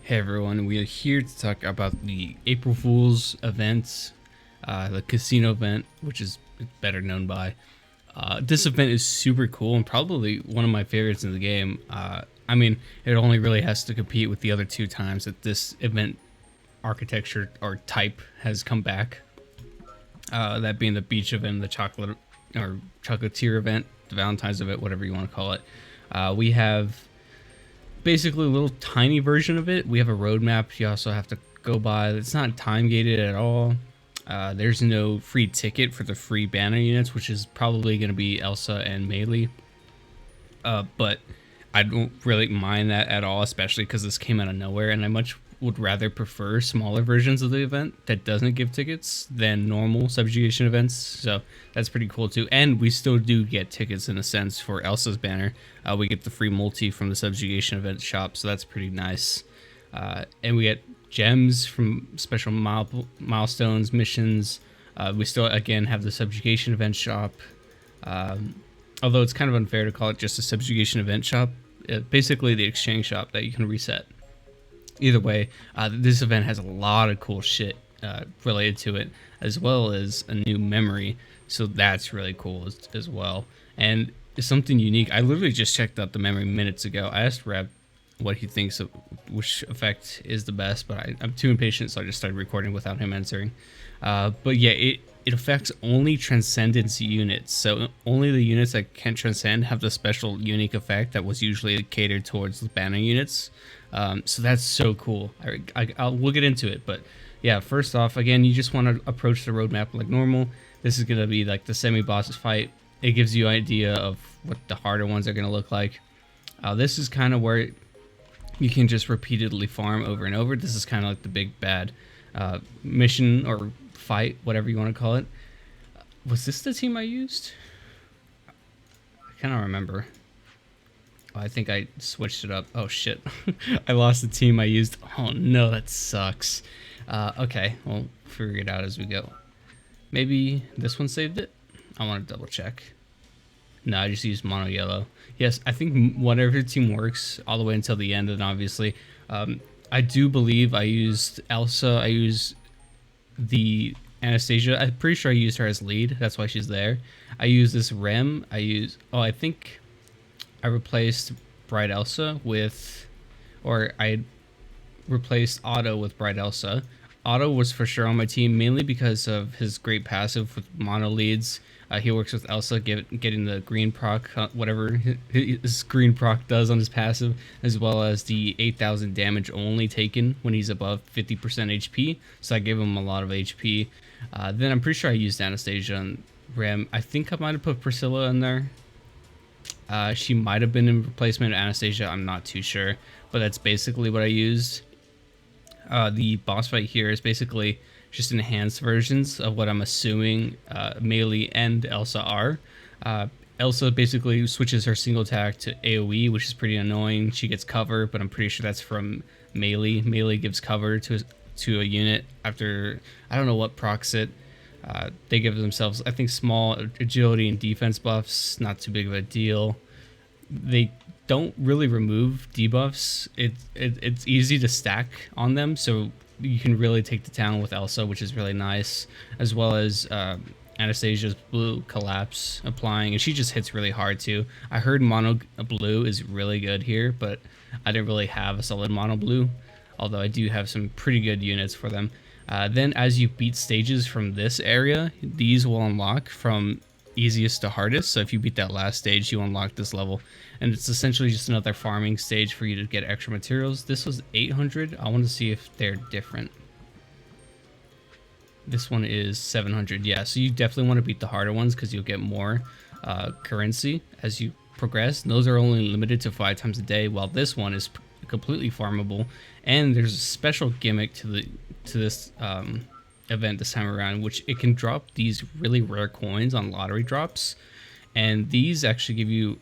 Hey everyone, we are here to talk about the April Fool's event, the casino event, which is better known by. This event is super cool and probably one of my favorites in the game. I mean, it only really has to compete with the other two times that this event architecture or type has come back. That being the beach event, the chocolate or chocolatier event, the Valentine's event, whatever you want to call it. We have basically a little tiny version of it. We have a roadmap you also have to go by. It's not time gated at all. There's no free ticket for the free banner units, which is probably going to be Elsa and Melee. But I don't really mind that at all, especially because this came out of nowhere, and I much would rather prefer smaller versions of the event that doesn't give tickets than normal subjugation events. So that's pretty cool too. And we still do get tickets in a sense for Elsa's banner. We get the free multi from the subjugation event shop, so that's pretty nice. And we get gems from special milestones, missions. We still again have the subjugation event shop. Although it's kind of unfair to call it just a subjugation event shop. Basically the exchange shop that you can reset. Either way, this event has a lot of cool shit related to it, as well as a new memory, so that's really cool as well. And it's something unique. I literally just checked out the memory minutes ago. I asked Reb what he thinks of which effect is the best, but I'm too impatient, so I just started recording without him answering. But yeah, it affects only transcendence units, so only the units that can transcend have the special unique effect that was usually catered towards the banner units. So that's so cool. We'll get into it, but yeah, first off, again, you just want to approach the roadmap like normal. This is going to be like the semi-boss fight. It gives you an idea of what the harder ones are going to look like. This is kind of where you can just repeatedly farm over and over. This is kind of like the big bad mission or fight, whatever you want to call it. Was this the team I used? I cannot remember. I think I switched it up. Oh shit. I lost the team I used. Oh no, that sucks. Okay, we'll figure it out as we go. Maybe this one saved it? I want to double check. No, I just used mono yellow. Yes, I think whatever team works all the way until the end, and obviously. I do believe I used Elsa. I used the Anastasia. I'm pretty sure I used her as lead. That's why she's there. I used this Rem. I think I replaced Bright Elsa with, or I replaced Otto with Bright Elsa. Otto was for sure on my team, mainly because of his great passive with mono leads. He works with Elsa, getting the green proc, whatever his green proc does on his passive, as well as the 8,000 damage only taken when he's above 50% HP. So I gave him a lot of HP. Then I'm pretty sure I used Anastasia and Rem. I think I might have put Priscilla in there. She might have been in replacement of Anastasia, I'm not too sure, but that's basically what I used. The boss fight here is basically just enhanced versions of what I'm assuming Melee and Elsa are. Elsa basically switches her single attack to AoE, which is pretty annoying. She gets cover, but I'm pretty sure that's from Melee. Melee gives cover to a unit after, I don't know what procs it. They give themselves, I think, small agility and defense buffs, not too big of a deal. They don't really remove debuffs. It's easy to stack on them, so you can really take the town with Elsa, which is really nice, as well as Anastasia's blue collapse applying, and she just hits really hard too. I heard mono blue is really good here, but I didn't really have a solid mono blue, although I do have some pretty good units for them. Then as you beat stages from this area, these will unlock from easiest to hardest. So if you beat that last stage, you unlock this level, and it's essentially just another farming stage for you to get extra materials. This was 800. I want to see if they're different. This one is 700. Yeah, so you definitely want to beat the harder ones because you'll get more currency as you progress. And those are only limited to 5 times a day, while this one is completely farmable. And there's a special gimmick to this event this time around, which it can drop these really rare coins on lottery drops, and these actually give you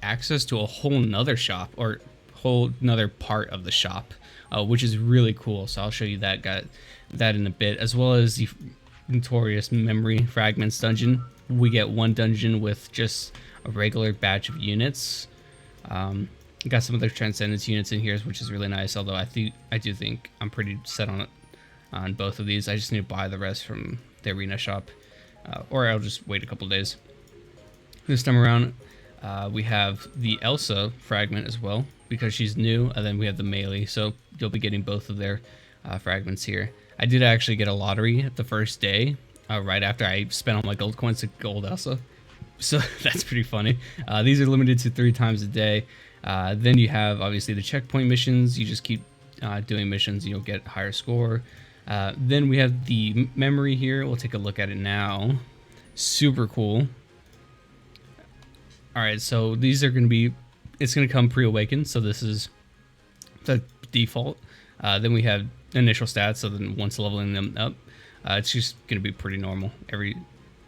access to a whole nother shop, or whole nother part of the shop, which is really cool. So I'll show you that in a bit, as well as the notorious memory fragments dungeon. We get one dungeon with just a regular batch of units. Got some of the Transcendence units in here, which is really nice. Although I do think I'm pretty set on it on both of these. I just need to buy the rest from the arena shop, or I'll just wait a couple days. This time around, we have the Elsa fragment as well because she's new, and then we have the melee. So you'll be getting both of their fragments here. I did actually get a lottery the first day, right after I spent all my gold coins to gold Elsa. So that's pretty funny. These are limited to 3 times a day. Then you have obviously the checkpoint missions. You just keep doing missions, you'll get higher score. Then we have the memory here. We'll take a look at it now. Super cool. All right, so these are going to be, it's going to come pre-awakened. So this is the default. Then we have initial stats. So then once leveling them up, it's just going to be pretty normal. Every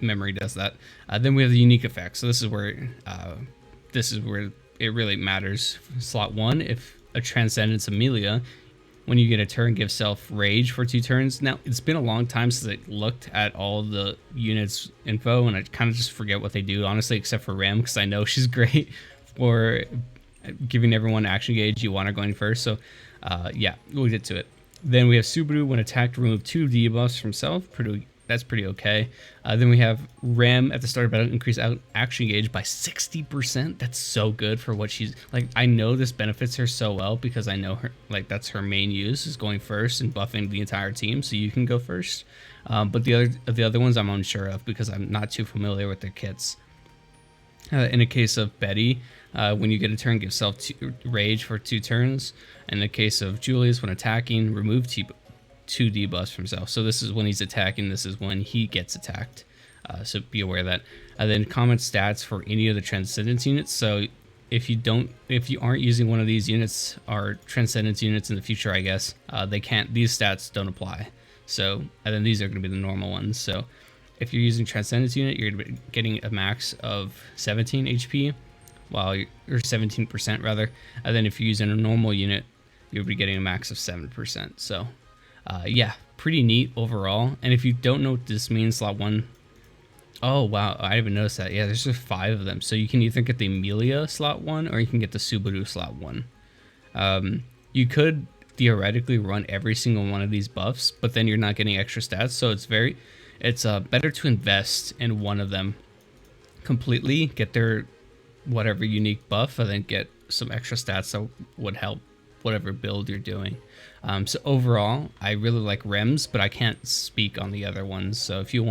memory does that. Then we have the unique effects. So this is where it really matters. Slot 1, if a Transcendence Amelia, when you get a turn, give self rage for 2 turns. Now, it's been a long time since I looked at all the units info, and I kind of just forget what they do, honestly, except for Rem, because I know she's great for giving everyone action gauge. You want her going first, so yeah, we'll get to it. Then we have Subaru, when attacked, remove 2 debuffs from self. That's pretty okay. Then we have Rem at the start of battle, increase action gauge by 60%. That's so good for what she's like. I know this benefits her so well because I know her, like that's her main use is going first and buffing the entire team. So you can go first. But the other ones I'm unsure of because I'm not too familiar with their kits. In a case of Betty, when you get a turn, give self rage for 2 turns. In the case of Julius, when attacking, remove 2 debuffs from self. So this is when he's attacking, this is when he gets attacked. So be aware of that. Then comment stats for any of the Transcendence units. So if you aren't using one of these units or Transcendence units in the future, I guess, these stats don't apply. So, and then these are going to be the normal ones. So if you're using Transcendence unit, you're going to be getting a max of 17 HP, or 17% rather. And then if you're using a normal unit, you'll be getting a max of 7%. So yeah, pretty neat overall. And if you don't know what this means, slot 1, oh wow, I didn't even notice that. Yeah, there's just 5 of them. So you can either get the Amelia slot 1 or you can get the Subaru slot 1. You could theoretically run every single one of these buffs, but then you're not getting extra stats. So it's better to invest in one of them completely, get their whatever unique buff, and then get some extra stats that would help whatever build you're doing. So overall, I really like Rems, but I can't speak on the other ones. So if you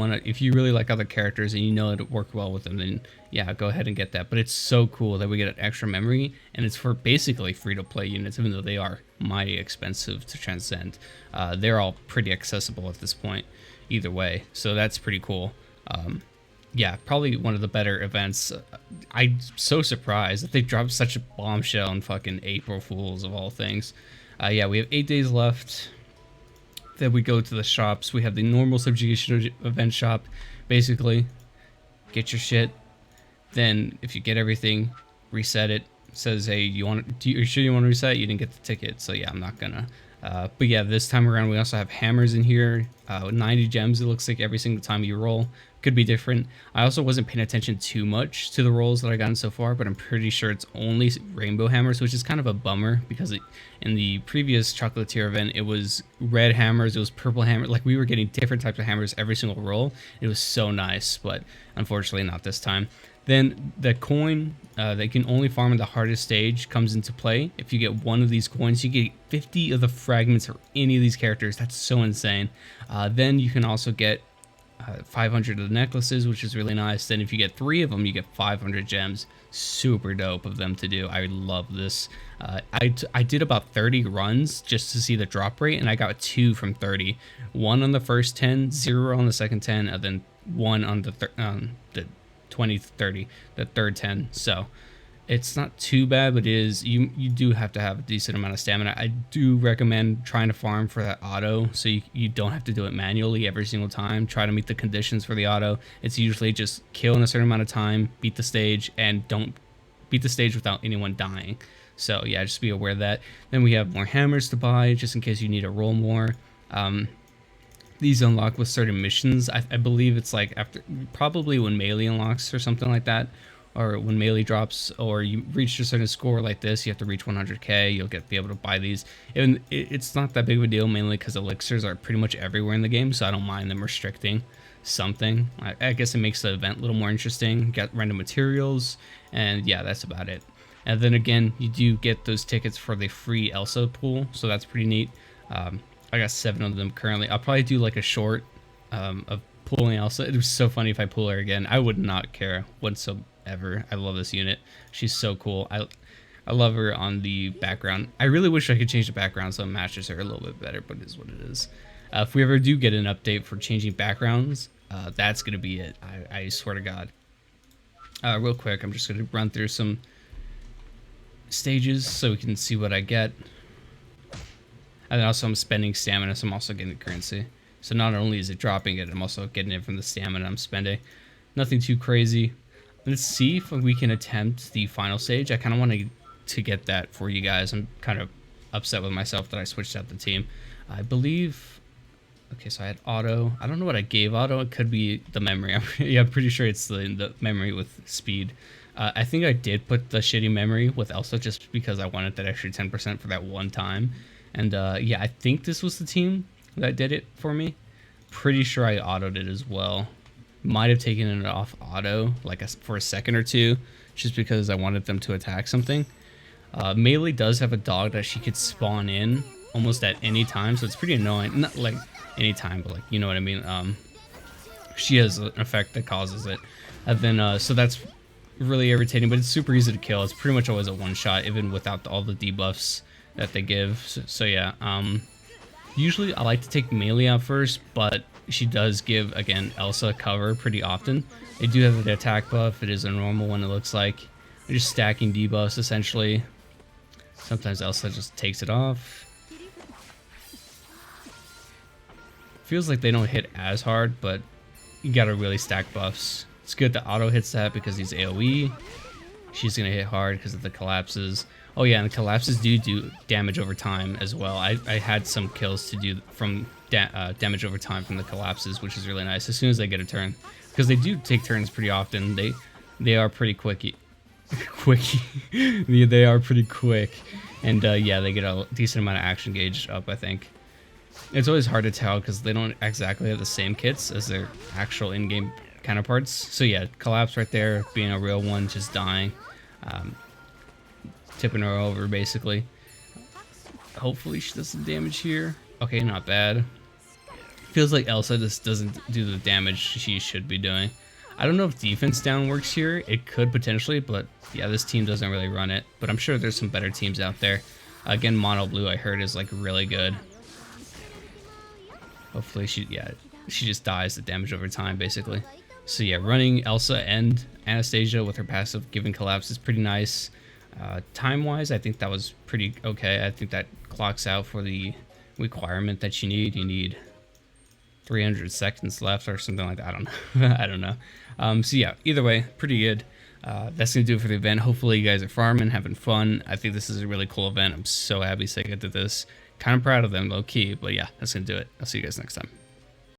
really like other characters and you know it'll work well with them, then yeah, go ahead and get that. But it's so cool that we get an extra memory, and it's for basically free-to-play units, even though they are mighty expensive to transcend. They're all pretty accessible at this point, either way. So that's pretty cool. Yeah, probably one of the better events. I'm so surprised that they dropped such a bombshell on fucking April Fools of all things. Yeah, we have 8 days left. Then we go to the shops. We have the normal subjugation event shop. Basically, get your shit. Then if you get everything, reset it. It says, hey, you sure you want to reset? You didn't get the ticket, so yeah, I'm not gonna. But yeah, this time around we also have hammers in here. 90 gems, it looks like every single time you roll. Could be different. I also wasn't paying attention too much to the rolls that I gotten so far, but I'm pretty sure it's only rainbow hammers, which is kind of a bummer because in the previous chocolatier event, it was red hammers, it was purple hammers. Like we were getting different types of hammers every single roll. It was so nice, but unfortunately not this time. Then the coin they can only farm in the hardest stage comes into play. If you get one of these coins, you get 50 of the fragments for any of these characters. That's so insane. Then you can also get 500 of the necklaces, which is really nice. Then if you get 3 of them, you get 500 gems. Super dope of them to do. I love this. I did about 30 runs just to see the drop rate, and I got 2 from 30. 1 on the first 10, 0 on the second 10, and then 1 on the 20, 30, the third 10. So it's not too bad, but it is, you do have to have a decent amount of stamina. I do recommend trying to farm for that auto, so you don't have to do it manually every single time. Try to meet the conditions for the auto. It's usually just kill in a certain amount of time, beat the stage, and don't beat the stage without anyone dying. So yeah, just be aware of that. Then we have more hammers to buy, just in case you need to roll more. These unlock with certain missions. I believe it's like after, probably when melee unlocks or something like that, or when melee drops, or you reach a certain score like this, you have to reach 100k, you'll be able to buy these. And it's not that big of a deal, mainly because elixirs are pretty much everywhere in the game, so I don't mind them restricting something. I guess it makes the event a little more interesting. Get random materials, and yeah, that's about it. And then again, you do get those tickets for the free Elsa pool, so that's pretty neat. I got 7 of them currently. I'll probably do like a short of pulling Elsa. It was so funny if I pull her again. I would not care whatsoever. I love this unit. She's so cool. I love her on the background. I really wish I could change the background so it matches her a little bit better, but it is what it is. If we ever do get an update for changing backgrounds, that's going to be it. I swear to God. Real quick, I'm just going to run through some stages so we can see what I get. And then also I'm spending stamina, so I'm also getting currency. So not only is it dropping it, I'm also getting it from the stamina I'm spending. Nothing too crazy. Let's see if we can attempt the final stage. I kind of want to get that for you guys. I'm kind of upset with myself that I switched out the team. I believe... Okay, so I had auto. I don't know what I gave auto. It could be the memory. I'm pretty sure it's the memory with speed. I think I did put the shitty memory with Elsa just because I wanted that extra 10% for that one time. And yeah, I think this was the team that did it for me. Pretty sure I autoed it as well. Might have taken it off auto like for a second or two, just because I wanted them to attack something. Melee does have a dog that she could spawn in almost at any time, so it's pretty annoying. Not like any time, but like, you know what I mean. She has an effect that causes it, and then so that's really irritating. But it's super easy to kill. It's pretty much always a one shot, even without all the debuffs that they give. So yeah, usually I like to take melee out first, but she does give, again, Elsa cover pretty often. They do have the attack buff. It is a normal one, it looks like. They're just stacking debuffs essentially. Sometimes Elsa just takes it off. Feels like they don't hit as hard, but you gotta really stack buffs. It's good that auto hits that because he's AoE. She's gonna hit hard because of the collapses. Oh yeah, and the collapses do damage over time as well. I had some kills to do from damage over time from the collapses, which is really nice as soon as they get a turn, because they do take turns pretty often. They are pretty quickie. They are pretty quick, and yeah, they get a decent amount of action gauge up, I think. It's always hard to tell because they don't exactly have the same kits as their actual in-game counterparts. So yeah, collapse right there, being a real one, just dying. Tipping her over basically. Hopefully she does some damage here. Okay, not bad. Feels like Elsa just doesn't do the damage she should be doing. I don't know if defense down works here. It could potentially, but yeah, this team doesn't really run it. But I'm sure there's some better teams out there. Again, mono blue I heard is like really good. Hopefully she just dies the damage over time basically. So yeah, running Elsa and Anastasia with her passive giving collapse is pretty nice. Time-wise, I think that was pretty okay. I think that clocks out for the requirement that you need. You need 300 seconds left or something like that. I don't know. I don't know. So yeah, either way, pretty good. That's going to do it for the event. Hopefully you guys are farming, having fun. I think this is a really cool event. I'm so happy Sega did this. Kind of proud of them, low-key. But yeah, that's going to do it. I'll see you guys next time.